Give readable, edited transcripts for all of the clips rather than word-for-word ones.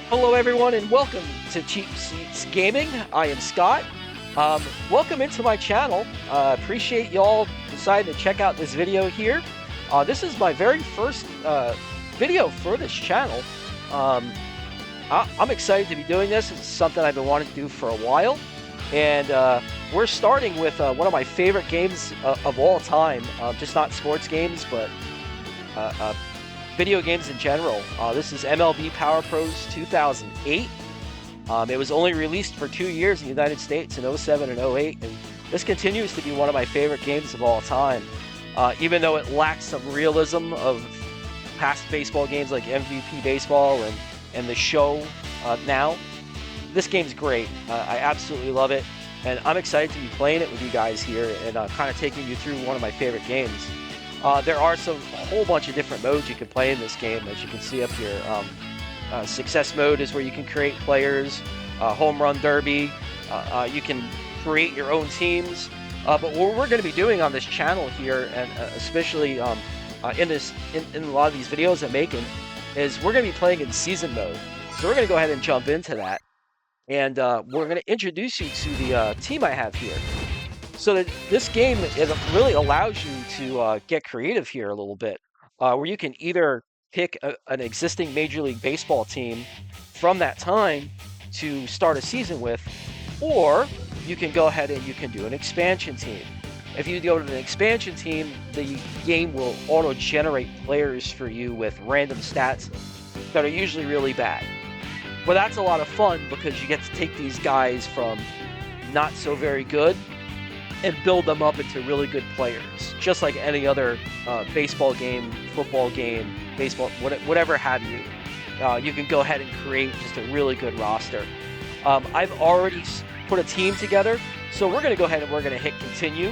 Hello, everyone, and welcome to Cheap Seats Gaming. I am Scott. Welcome into my channel. Appreciate y'all deciding to check out this video here. This is my very first video for this channel. I'm excited to be doing this. It's something I've been wanting to do for a while. And we're starting with one of my favorite games of all time. Just not sports games, but video games in general. This is MLB Power Pros 2008. It was only released for 2 years in the United States in 07 and 08, and this continues to be one of my favorite games of all time. Even though it lacks some realism of past baseball games like MVP Baseball and the show now, this game's great. I absolutely love it, and I'm excited to be playing it with you guys here and kind of taking you through one of my favorite games. There are a whole bunch of different modes you can play in this game, as you can see up here. Success mode is where you can create players, home run derby, you can create your own teams. But what we're going to be doing on this channel here, and especially in a lot of these videos I'm making, is we're going to be playing in season mode. So we're going to go ahead and jump into that, and we're going to introduce you to the team I have here. So that this game, it really allows you to get creative here a little bit, where you can either pick an existing Major League Baseball team from that time to start a season with, or you can go ahead and you can do an expansion team. If you go to an expansion team, the game will auto-generate players for you with random stats that are usually really bad. But that's a lot of fun because you get to take these guys from not so very good and build them up into really good players, just like any other baseball game, football game, baseball, whatever have you. You can go ahead and create just a really good roster. I've already put a team together, so we're going to go ahead and we're going to hit continue.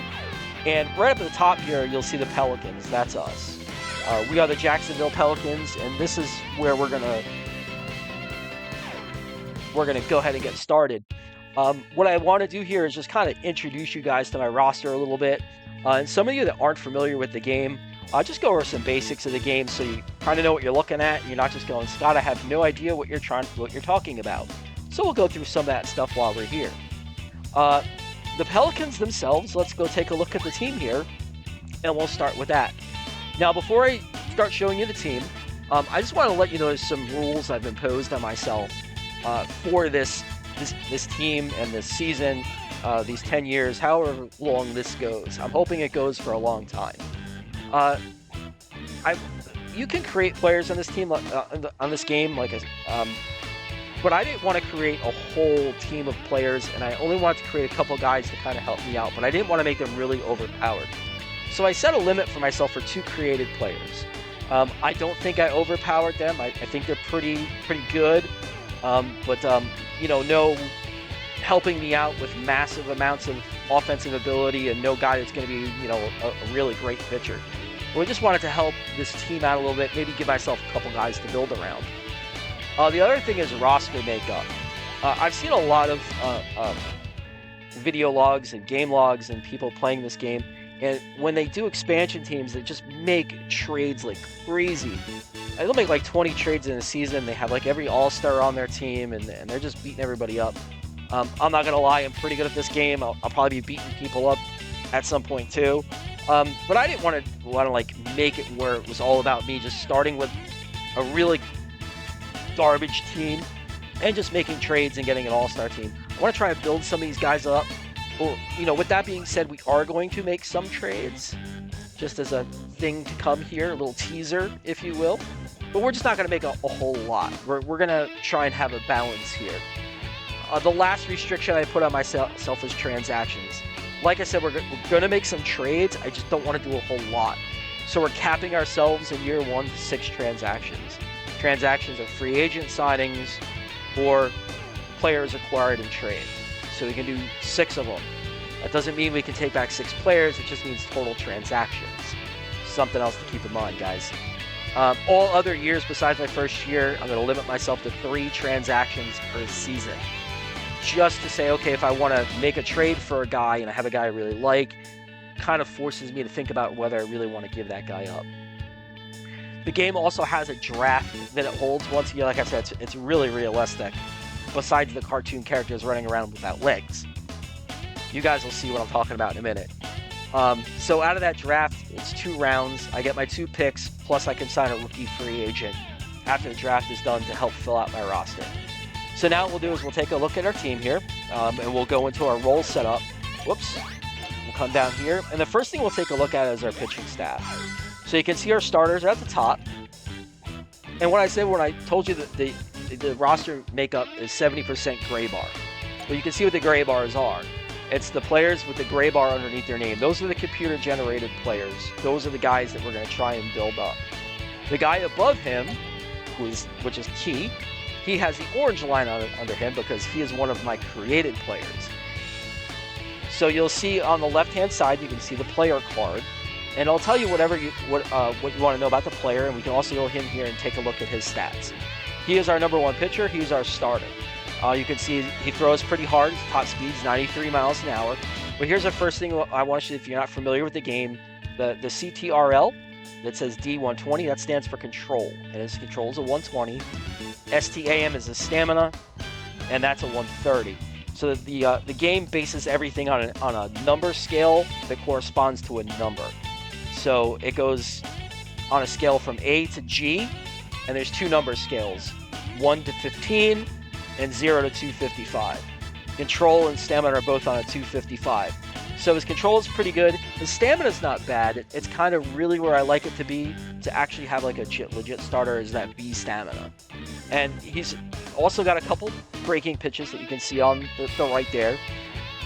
And right up at the top here, you'll see the Pelicans. That's us. We are the Jacksonville Pelicans, and this is where we're going to go ahead and get started. What I want to do here is just kind of introduce you guys to my roster a little bit. And some of you that aren't familiar with the game, I'll just go over some basics of the game so you kind of know what you're looking at. And you're not just going, Scott, I have no idea what you're talking about. So we'll go through some of that stuff while we're here. The Pelicans themselves, let's go take a look at the team here, and we'll start with that. Now, before I start showing you the team, I just want to let you know there's some rules I've imposed on myself for this team and this season, these 10 years, however long this goes. I'm hoping it goes for a long time. You can create players on this team, on this game, but I didn't want to create a whole team of players, and I only wanted to create a couple guys to kind of help me out, but I didn't want to make them really overpowered. So I set a limit for myself for 2 created players. I don't think I overpowered them. I think they're pretty good, but no helping me out with massive amounts of offensive ability and no guy that's going to be, a really great pitcher. We just wanted to help this team out a little bit, maybe give myself a couple guys to build around. The other thing is roster makeup. I've seen a lot of video logs and game logs and people playing this game, and when they do expansion teams, they just make trades like crazy. They'll make like 20 trades in a season. They have like every all-star on their team, and they're just beating everybody up. I'm not gonna lie, I'm pretty good at this game. I'll probably be beating people up at some point too. But I didn't want to like make it where it was all about me just starting with a really garbage team and just making trades and getting an all-star team. I want to try to build some of these guys up. Well, with that being said, we are going to make some trades just as a thing to come here, a little teaser, if you will. But we're just not going to make a whole lot. We're going to try and have a balance here. The last restriction I put on myself is transactions. Like I said, we're going to make some trades. I just don't want to do a whole lot. So we're capping ourselves in year 1 to 6 transactions. Transactions are free agent signings or players acquired in trade. So we can do 6 of them. That doesn't mean we can take back 6 players. It just means total transactions. Something else to keep in mind, guys. All other years besides my first year, I'm going to limit myself to 3 transactions per season. Just to say, okay, if I want to make a trade for a guy and I have a guy I really like, kind of forces me to think about whether I really want to give that guy up. The game also has a draft that it holds. Once again, like I said, it's really realistic. Besides the cartoon characters running around without legs. You guys will see what I'm talking about in a minute. So out of that draft, it's 2 rounds. I get my 2 picks, plus I can sign a rookie free agent after the draft is done to help fill out my roster. So now what we'll do is we'll take a look at our team here, and we'll go into our role setup. Whoops. We'll come down here, and the first thing we'll take a look at is our pitching staff. So you can see our starters are at the top. And what I said when I told you that the roster makeup is 70% gray bar. Well, you can see what the gray bars are. It's the players with the gray bar underneath their name. Those are the computer-generated players. Those are the guys that we're going to try and build up. The guy above him, which is key, he has the orange line under him because he is one of my created players. So you'll see on the left-hand side, you can see the player card. And I'll tell you what you want to know about the player, and we can also go in here and take a look at his stats. He is our #1 pitcher. He's our starter. You can see he throws pretty hard. His top speed's 93 miles an hour. But here's the first thing I want you to, if you're not familiar with the game, the CTRL that says D120, that stands for control. And his control is a 120. STAM is his stamina, and that's a 130. So the game bases everything on a number scale that corresponds to a number. So it goes on a scale from A to G, and there's 2 number scales, 1 to 15 and 0 to 255. Control and stamina are both on a 255. So his control is pretty good. His stamina is not bad. It's kind of really where I like it to be, to actually have like a legit starter, is that B stamina. And he's also got a couple breaking pitches that you can see on the right there.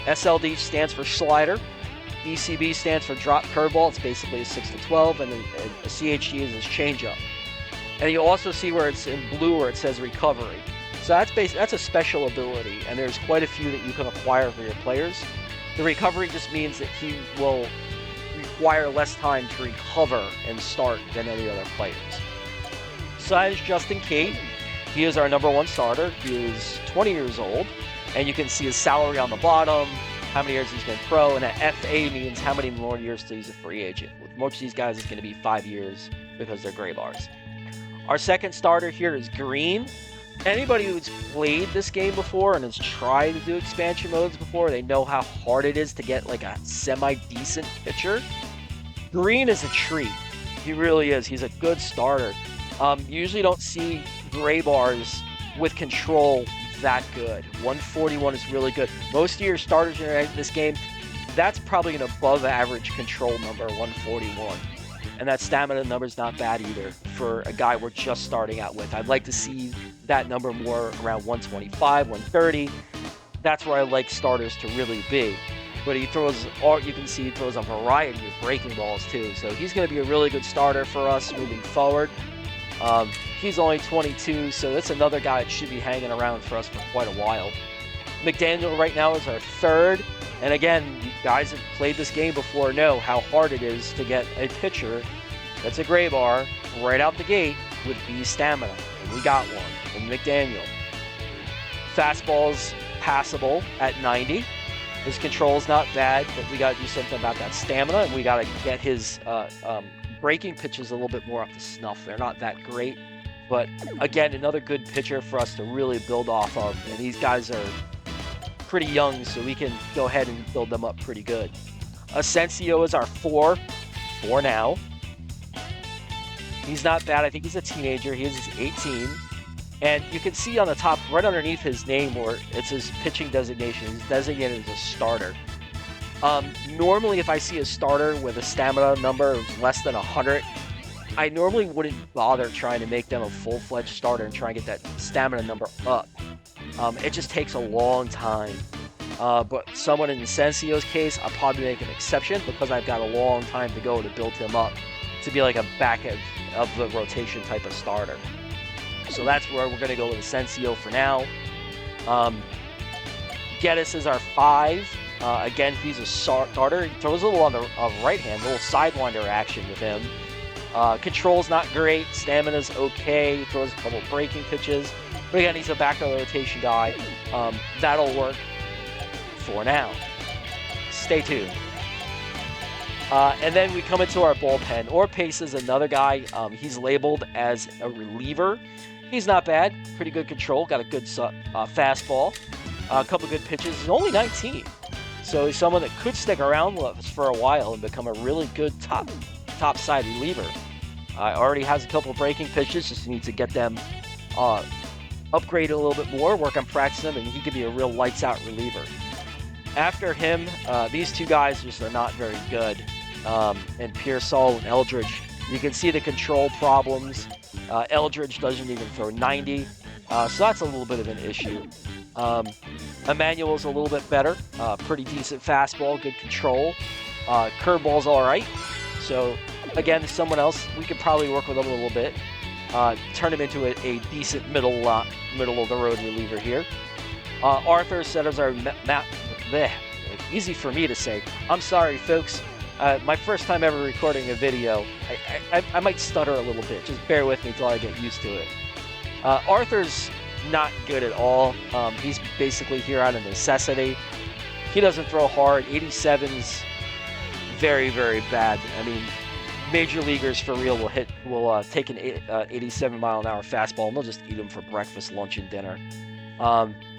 SLD stands for slider. ECB stands for drop curveball. It's basically a 6 to 12, and a CHG is his changeup. And you'll also see where it's in blue where it says recovery. So that's a special ability, and there's quite a few that you can acquire for your players. The recovery just means that he will require less time to recover and start than any other players. So that is Justin Key. He is our #1 starter. He is 20 years old, and you can see his salary on the bottom, how many years he's been pro, and that FA means how many more years till he's a free agent. With most of these guys, it's going to be 5 years because they're gray bars. Our second starter here is Green. Anybody who's played this game before and has tried to do expansion modes before, they know how hard it is to get like a semi-decent pitcher. Green is a treat. He really is. He's a good starter. You usually don't see gray bars with control that good. 141 is really good. Most of your starters in this game, that's probably an above average control number, 141. And that stamina number's not bad either for a guy we're just starting out with. I'd like to see that number more around 125, 130. That's where I like starters to really be. But he throws, you can see he throws a variety of breaking balls too. So he's going to be a really good starter for us moving forward. He's only 22, so that's another guy that should be hanging around for us for quite a while. McDaniel right now is our third. And again, you guys have played this game before know how hard it is to get a pitcher that's a gray bar right out the gate with B stamina. And we got one from McDaniel. Fastball's passable at 90. His control's not bad, but we got to do something about that stamina, and we got to get his breaking pitches a little bit more up to snuff. They're not that great, but again, another good pitcher for us to really build off of. And these guys are pretty young, so we can go ahead and build them up pretty good. Asensio is our 4 now. He's not bad. I think he's a teenager. He is 18. And you can see on the top, right underneath his name, where it's his pitching designation, he's designated as a starter. Normally, if I see a starter with a stamina number of less than 100, I normally wouldn't bother trying to make them a full-fledged starter and try and get that stamina number up. It just takes a long time. But someone in Asensio's case, I'll probably make an exception because I've got a long time to go to build him up to be like a back of the rotation type of starter. So that's where we're going to go with Asensio for now. Geddes is our 5. Again, he's a starter. He throws a little on the right hand, a little sidewinder action with him. Control's not great. Stamina's okay. He throws a couple breaking pitches. But again, he's a back of the rotation guy. That'll work for now. Stay tuned. And then we come into our bullpen. Orpace is another guy. He's labeled as a reliever. He's not bad. Pretty good control. Got a good fastball. A couple good pitches. He's only 19. So he's someone that could stick around with us for a while and become a really good top side reliever. Already has a couple breaking pitches. Just needs to get them upgrade a little bit more, work on practicing them, and he could be a real lights out reliever. After him, these two guys just are not very good. And Pearsall and Eldridge, you can see the control problems. Eldridge doesn't even throw 90, so that's a little bit of an issue. Emmanuel's a little bit better, pretty decent fastball, good control. Curveball's all right. So again, someone else we could probably work with him a little bit. Turn him into a decent middle of the road reliever here. Arthur setters our easy for me to say. I'm sorry, folks. My first time ever recording a video. I might stutter a little bit. Just bear with me until I get used to it. Arthur's not good at all. He's basically here out of necessity. He doesn't throw hard. 87's very, very bad. I mean, major leaguers for real will take an 87 mile an hour fastball and they'll just eat him for breakfast, lunch, and dinner.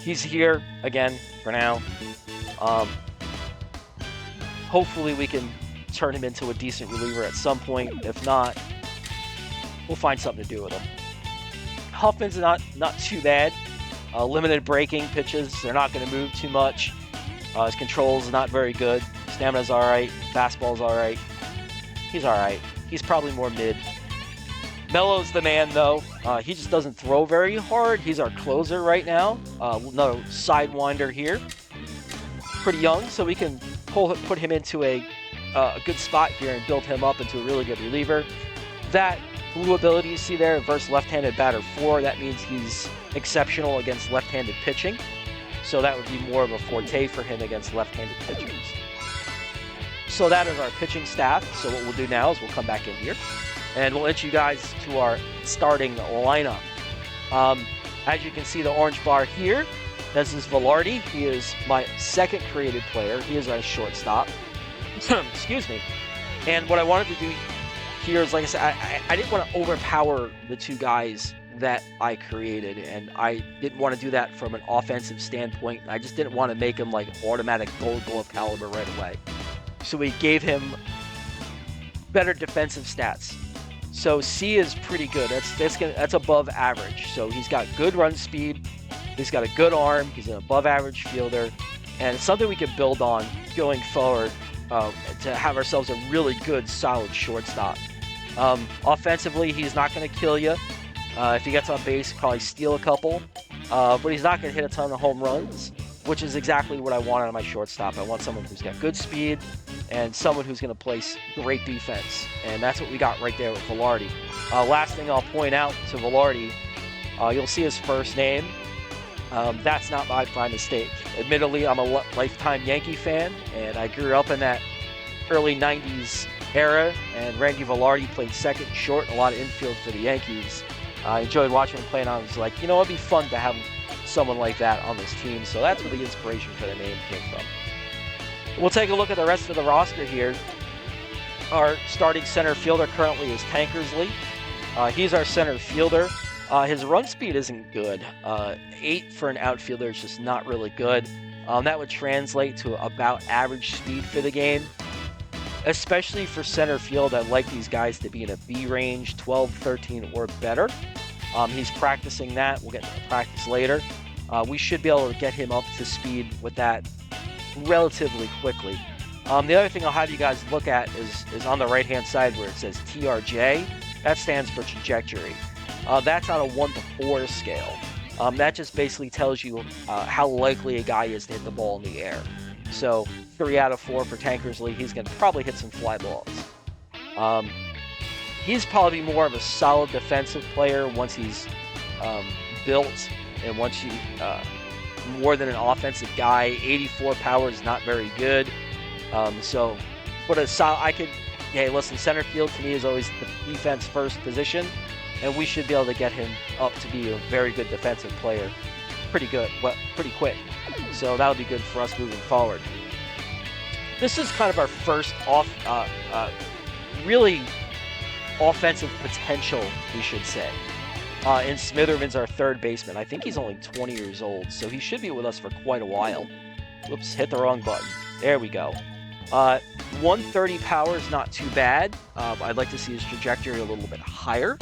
He's here again for now. Hopefully we can turn him into a decent reliever at some point. If not, we'll find something to do with him. Huffman's not too bad. Limited breaking pitches. They're not going to move too much. His control's not very good. Stamina's all right. Fastball's all right. He's all right. He's probably more mid. Mello's the man, though. He just doesn't throw very hard. He's our closer right now. Another sidewinder here. Pretty young, so we can put him into a good spot here and build him up into a really good reliever. That blue ability you see there versus left-handed batter 4, that means he's exceptional against left-handed pitching. So that would be more of a forte for him against left-handed pitchers. So that is our pitching staff. So what we'll do now is we'll come back in here and we'll introduce you guys to our starting lineup. As you can see, the orange bar here, this is Velarde. He is my second created player. He is our shortstop. Excuse me. And what I wanted to do here is, like I said, I didn't want to overpower the two guys that I created, and I didn't want to do that from an offensive standpoint. I just didn't want to make him like automatic gold glove caliber right away. So we gave him better defensive stats. So C is pretty good. That's above average. So he's got good run speed. He's got a good arm. He's an above average fielder, and it's something we can build on going forward to have ourselves a really good, solid shortstop. Offensively, he's not going to kill you. If he gets on base, he'll probably steal a couple, but he's not going to hit a ton of home runs, which is exactly what I want out of my shortstop. I want someone who's got good speed and someone who's going to play great defense, and that's what we got right there with Velarde. Last thing I'll point out to Velarde, you'll see his first name. That's not my mistake. Admittedly, I'm a lifetime Yankee fan, and I grew up in that early 90s era, and Randy Velarde played second, short, and a lot of infield for the Yankees. I enjoyed watching him play, and I was like, it'd be fun to have someone like that on this team. So that's where the inspiration for the name came from. We'll take a look at the rest of the roster here. Our starting center fielder currently is Tankersley. He's our center fielder. His run speed isn't good. 8 for an outfielder is just not really good. That would translate to about average speed for the game. Especially for center field, I'd like these guys to be in a B range, 12, 13, or better. He's practicing that. We'll get into practice later. We should be able to get him up to speed with that relatively quickly. The other thing I'll have you guys look at is on the right-hand side where it says TRJ. That stands for trajectory. That's on a 1 to 4 scale. That just basically tells you how likely a guy is to hit the ball in the air. So 3 out of 4 for Tankersley. He's going to probably hit some fly balls. He's probably more of a solid defensive player once he's built and once he more than an offensive guy. 84 power is not very good. Hey, listen, center field to me is always the defense first position, and we should be able to get him up to be a very good defensive player pretty quick. So that'll be good for us moving forward. This is kind of our first really offensive potential, we should say. And Smitherman's our third baseman. I think he's only 20 years old, so he should be with us for quite a while. Whoops, hit the wrong button. There we go. 130 power is not too bad. I'd like to see his trajectory a little bit higher.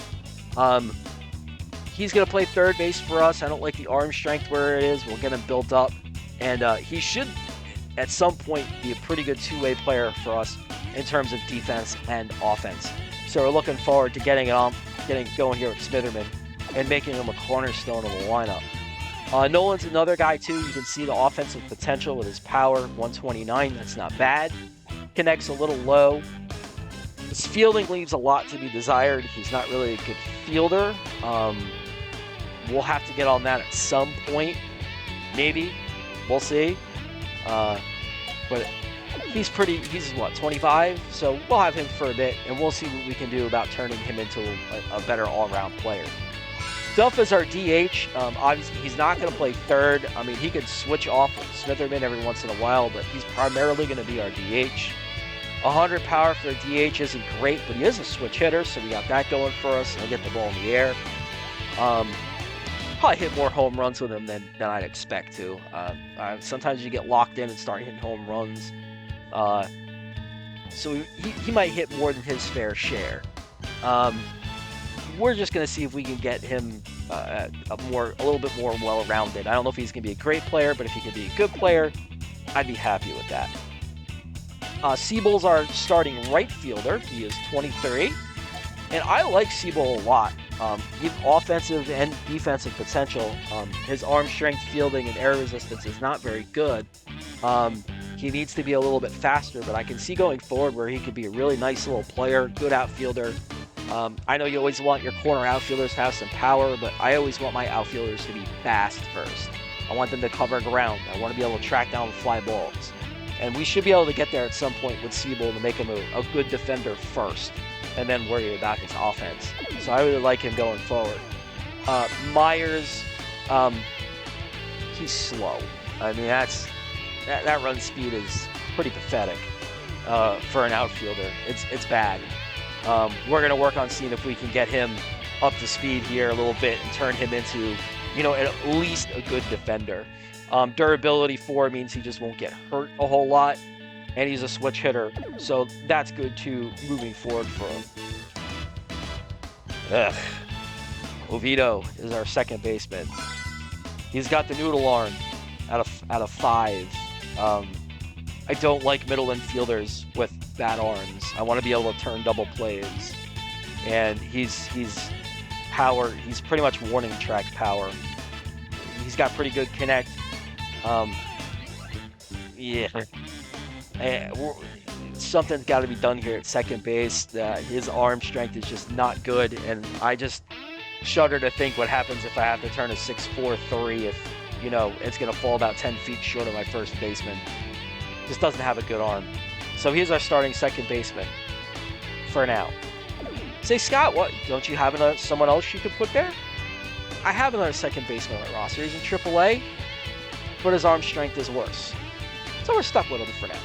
He's going to play third base for us. I don't like the arm strength where it is. We'll get him built up. And he should, at some point, be a pretty good two-way player for us in terms of defense and offense. So we're looking forward to getting going here with Smitherman and making him a cornerstone of the lineup. Nolan's another guy, too. You can see the offensive potential with his power, 129. That's not bad. Connects a little low. His fielding leaves a lot to be desired. He's not really a good fielder. We'll have to get on that at some point. Maybe. We'll see. But he's what, 25? So we'll have him for a bit, and we'll see what we can do about turning him into a better all-around player. Duff is our DH. Obviously, he's not going to play third. I mean, he could switch off with Smitherman every once in a while, but he's primarily going to be our DH. 100 power for a DH isn't great, but he is a switch hitter, so we got that going for us. He'll get the ball in the air. Probably hit more home runs with him than I'd expect to. Sometimes you get locked in and start hitting home runs. So he might hit more than his fair share. We're just going to see if we can get him a little bit more well-rounded. I don't know if he's going to be a great player, but if he can be a good player, I'd be happy with that. Siebel's our starting right fielder. He is 23. And I like Siebel a lot. He has offensive and defensive potential. His arm strength, fielding, and air resistance is not very good. He needs to be a little bit faster, but I can see going forward where he could be a really nice little player, good outfielder. I know you always want your corner outfielders to have some power, but I always want my outfielders to be fast first. I want them to cover ground. I want to be able to track down fly balls. And we should be able to get there at some point with Siebel to make him a good defender first, and then worry about his offense. So I really like him going forward. Myers, he's slow. I mean, that run speed is pretty pathetic for an outfielder. It's bad. We're going to work on seeing if we can get him up to speed here a little bit and turn him into, at least a good defender. Durability 4 means he just won't get hurt a whole lot, and he's a switch hitter, so that's good too moving forward for him. Oviedo is our second baseman. He's got the noodle arm out of 5. I don't like middle infielders with bad arms. I want to be able to turn double plays, and he's power. He's pretty much warning track power. He's got pretty good connect. Something's got to be done here at second base. His arm strength is just not good, and I just shudder to think what happens if I have to turn a 6'4" if it's going to fall about 10 feet short of my first baseman. Just doesn't have a good arm. So he's our starting second baseman for now. Say, Scott, what? Don't you have someone else you could put there? I have another second baseman on my roster. He's in AAA, but his arm strength is worse. So we're stuck with him for now.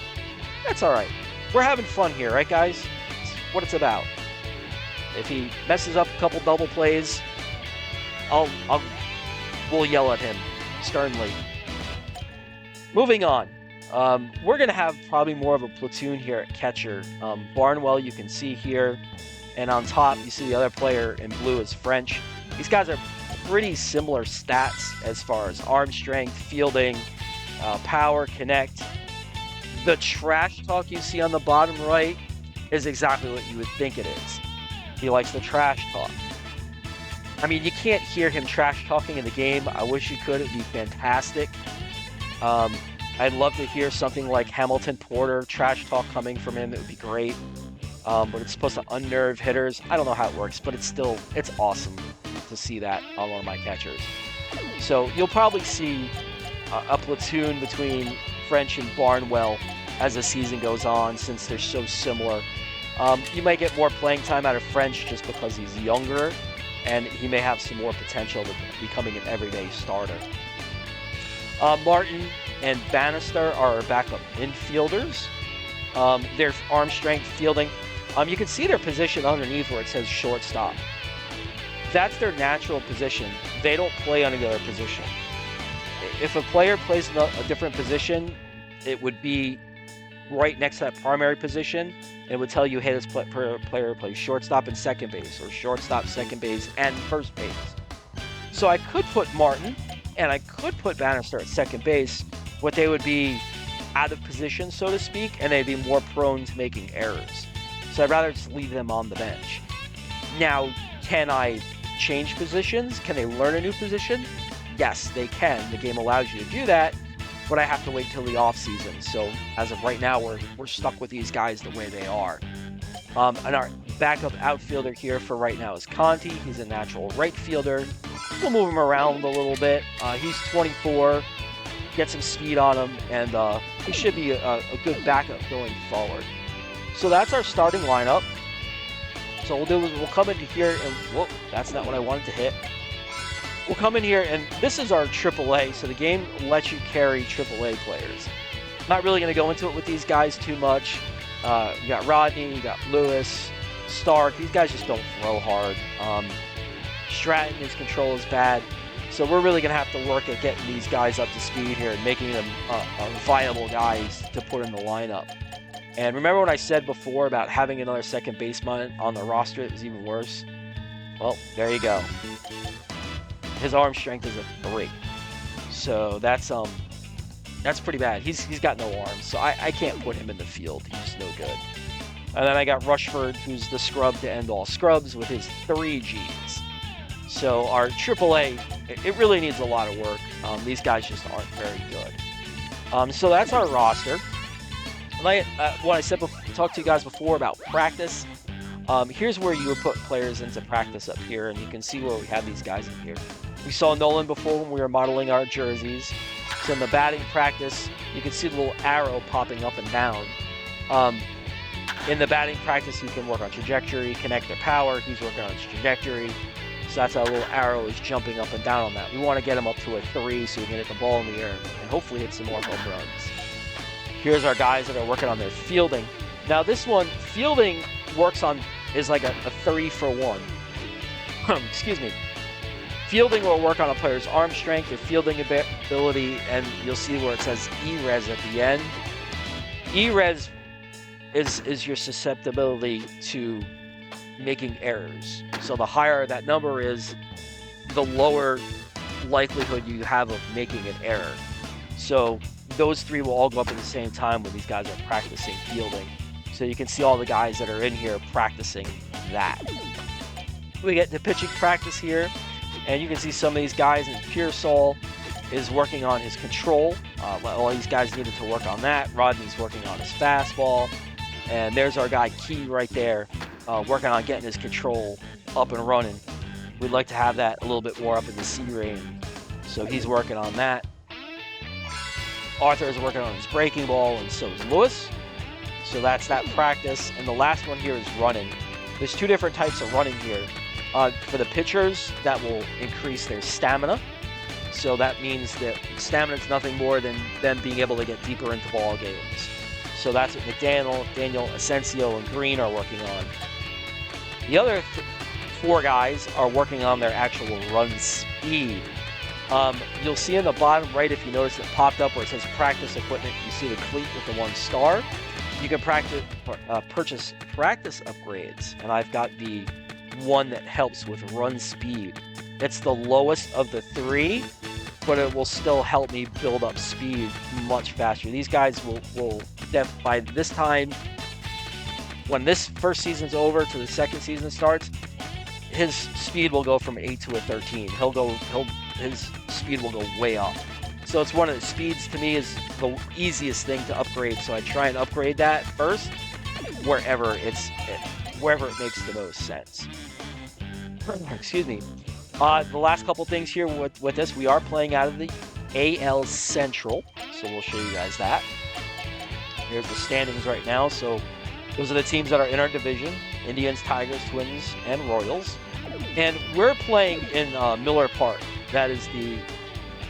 That's all right. We're having fun here, right, guys? It's what it's about. If he messes up a couple double plays, we'll yell at him sternly. Moving on. We're going to have probably more of a platoon here at catcher. Barnwell, you can see here. And on top, you see the other player in blue is French. These guys are pretty similar stats as far as arm strength, fielding, power, connect. The trash talk you see on the bottom right is exactly what you would think it is. He likes the trash talk. I mean, you can't hear him trash talking in the game. I wish you could. It would be fantastic. I'd love to hear something like Hamilton Porter trash talk coming from him. It would be great. But it's supposed to unnerve hitters. I don't know how it works, but it's awesome to see that on one of my catchers. So you'll probably see a platoon between French and Barnwell as the season goes on, since they're so similar. You might get more playing time out of French just because he's younger, and he may have some more potential to becoming an everyday starter. Martin and Bannister are our backup infielders. Their arm strength, fielding. You can see their position underneath where it says shortstop. That's their natural position. They don't play any other position. If a player plays a different position, it would be right next to that primary position. It would tell you, hey, this player plays shortstop and second base, or shortstop, second base, and first base. So I could put Martin, and I could put Bannister at second base, but they would be out of position, so to speak, and they'd be more prone to making errors. So I'd rather just leave them on the bench. Now, can I change positions? Can they learn a new position? Yes, they can. The game allows you to do that, but I have to wait till the off season. So as of right now, we're stuck with these guys the way they are. And our backup outfielder here for right now is Conti. He's a natural right fielder. We'll move him around a little bit. He's 24. Get some speed on him, and he should be a good backup going forward. So that's our starting lineup. So what we'll do is we'll come into here, and whoop, that's not what I wanted to hit. We'll come in here, and this is our AAA, so the game lets you carry AAA players. Not really going to go into it with these guys too much. You got Rodney, you got Lewis, Stark. These guys just don't throw hard. Stratton, his control is bad. So we're really going to have to work at getting these guys up to speed here and making them viable guys to put in the lineup. And remember what I said before about having another second baseman on the roster? It was even worse. Well, there you go. His arm strength is a 3. So that's pretty bad. He's got no arms, so I can't put him in the field. He's just no good. And then I got Rushford, who's the scrub to end all scrubs with his 3 Gs. So our AAA, it really needs a lot of work. These guys just aren't very good. So that's our roster. Like what I said before, talked to you guys before about practice. Here's where you would put players into practice up here, and you can see where we have these guys in here. We saw Nolan before when we were modeling our jerseys. So in the batting practice, you can see the little arrow popping up and down. In the batting practice, you can work on trajectory, connect their power. He's working on his trajectory. So that's how a little arrow is jumping up and down on that. We want to get him up to a 3 so we can hit the ball in the air and hopefully hit some more home runs. Here's our guys that are working on their fielding. Now this one, fielding is like a 3 for 1. Excuse me. Fielding will work on a player's arm strength, their fielding ability, and you'll see where it says ERES at the end. ERES is your susceptibility to making errors. So the higher that number is, the lower likelihood you have of making an error. So those 3 will all go up at the same time when these guys are practicing fielding. So you can see all the guys that are in here practicing that. We get to pitching practice here, and you can see some of these guys, and Pearsall is working on his control. All these guys needed to work on that. Rodney's working on his fastball. And there's our guy Key right there, working on getting his control up and running. We'd like to have that a little bit more up in the C range. So he's working on that. Arthur is working on his breaking ball, and so is Lewis. So that's that practice. And the last one here is running. There's 2 different types of running here. For the pitchers, that will increase their stamina. So that means that stamina is nothing more than them being able to get deeper into ball games. So that's what Daniel, Asensio, and Green are working on. The other 4 guys are working on their actual run speed. You'll see in the bottom right, if you notice it popped up where it says practice equipment, you see the cleat with the 1 star. You can purchase practice upgrades, and I've got the one that helps with run speed. It's the lowest of the 3, but it will still help me build up speed much faster. These guys will by this time, when this first season's over to the second season starts, his speed will go from 8 to a 13. His speed will go way up. So it's one of the speeds, to me, is the easiest thing to upgrade. So I try and upgrade that first wherever it makes the most sense. Excuse me. The last couple things here with this, we are playing out of the AL Central, so we'll show you guys that. Here's the standings right now. So those are the teams that are in our division: Indians, Tigers, Twins, and Royals. And we're playing in Miller Park. That is the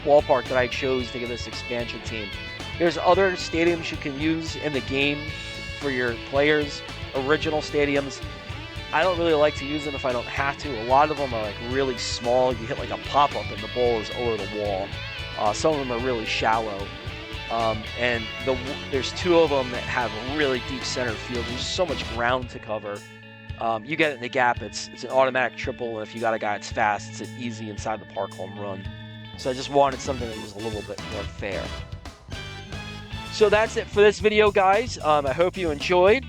ballpark that I chose to get this expansion team. There's other stadiums you can use in the game for your players, original stadiums. I don't really like to use them if I don't have to. A lot of them are like really small. You hit like a pop-up and the ball is over the wall. Some of them are really shallow. And there's 2 of them that have really deep center field. There's so much ground to cover. You get it in the gap, it's an automatic triple, and if you got a guy that's fast, it's an easy inside the park home run. So I just wanted something that was a little bit more fair. So that's it for this video, guys. I hope you enjoyed.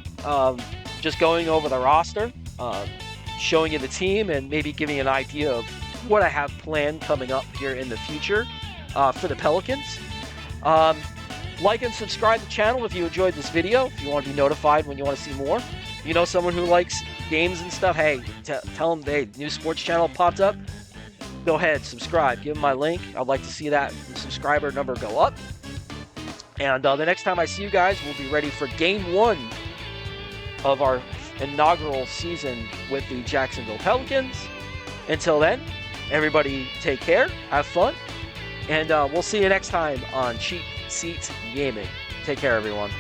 Just going over the roster, showing you the team, and maybe giving you an idea of what I have planned coming up here in the future for the Pelicans. Like and subscribe to the channel if you enjoyed this video, if you want to be notified when you want to see more. If you know someone who likes games and stuff, hey, tell them, hey, new sports channel popped up. Go ahead, subscribe, give them my link. I'd like to see that subscriber number go up. And the next time I see you guys, we'll be ready for Game 1 of our inaugural season with the Jacksonville Pelicans. Until then, everybody take care, have fun, and we'll see you next time on Cheap Seats Gaming. Take care, everyone.